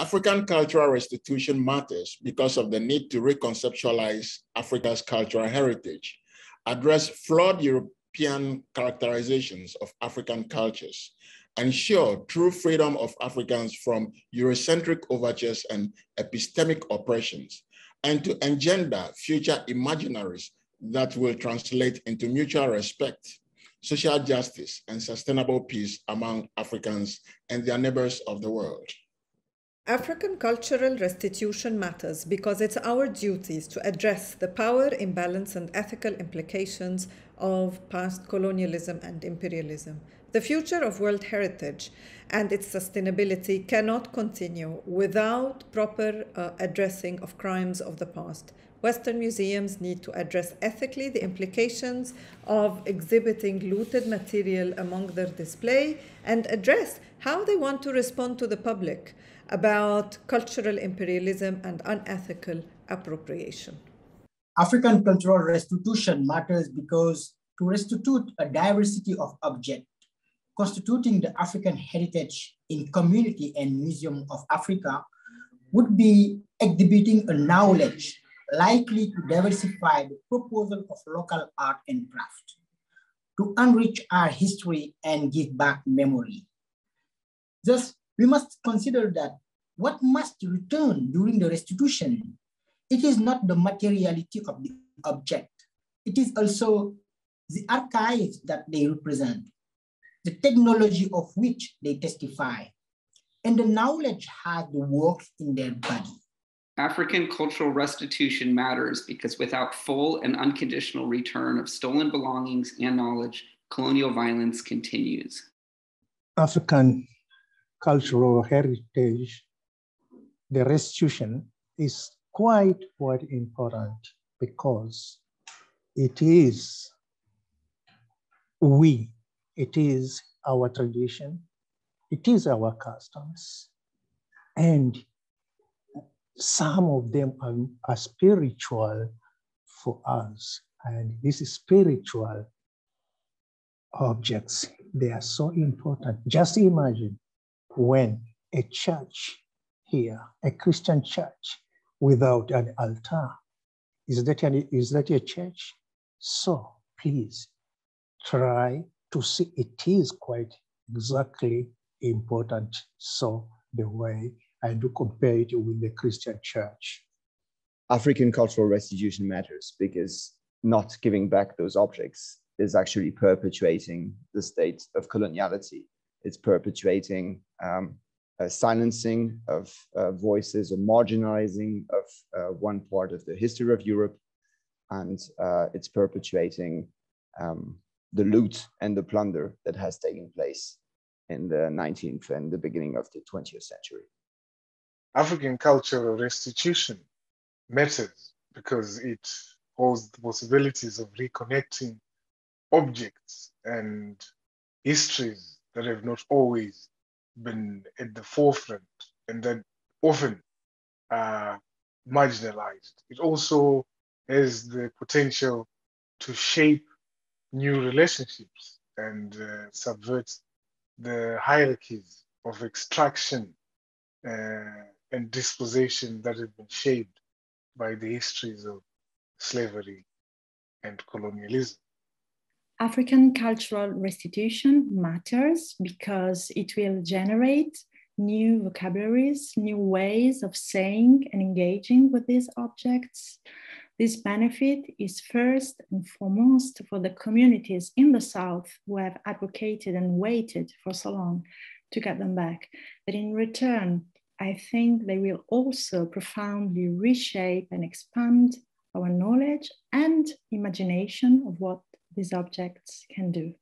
African cultural restitution matters because of the need to reconceptualize Africa's cultural heritage, address flawed European characterizations of African cultures, ensure true freedom of Africans from Eurocentric overtures and epistemic oppressions, and to engender future imaginaries that will translate into mutual respect, social justice, and sustainable peace among Africans and their neighbors of the world. African cultural restitution matters because it's our duties to address the power imbalance and ethical implications of past colonialism and imperialism. The future of world heritage and its sustainability cannot continue without proper addressing of crimes of the past. Western museums need to address ethically the implications of exhibiting looted material among their display and address how they want to respond to the public about cultural imperialism and unethical appropriation. African cultural restitution matters because to restitute a diversity of objects constituting the African heritage in community and museum of Africa would be exhibiting a knowledge likely to diversify the proposal of local art and craft, to enrich our history and give back memory. Thus, we must consider that what must return during the restitution, it is not the materiality of the object, it is also the archives that they represent, the technology of which they testify, and the knowledge has the work in their body. African cultural restitution matters because without full and unconditional return of stolen belongings and knowledge, colonial violence continues. African cultural heritage, the restitution is quite important because it is our tradition, it is our customs, and some of them are spiritual for us. And these spiritual objects, they are so important. Just imagine when a church here, a Christian church without an altar, is that a church? So please try to see it is quite exactly important. So the way I do compare it with the Christian church. African cultural restitution matters because not giving back those objects is actually perpetuating the state of coloniality. It's perpetuating a silencing of voices, a marginalizing of one part of the history of Europe, and it's perpetuating the loot and the plunder that has taken place in the 19th and the beginning of the 20th century. African cultural restitution matters because it holds the possibilities of reconnecting objects and histories that have not always been at the forefront and that often are marginalized. It also has the potential to shape new relationships and subvert the hierarchies of extraction and dispossession that have been shaped by the histories of slavery and colonialism. African cultural restitution matters because it will generate new vocabularies, new ways of saying and engaging with these objects. This benefit is first and foremost for the communities in the South who have advocated and waited for so long to get them back. But in return, I think they will also profoundly reshape and expand our knowledge and imagination of what these objects can do.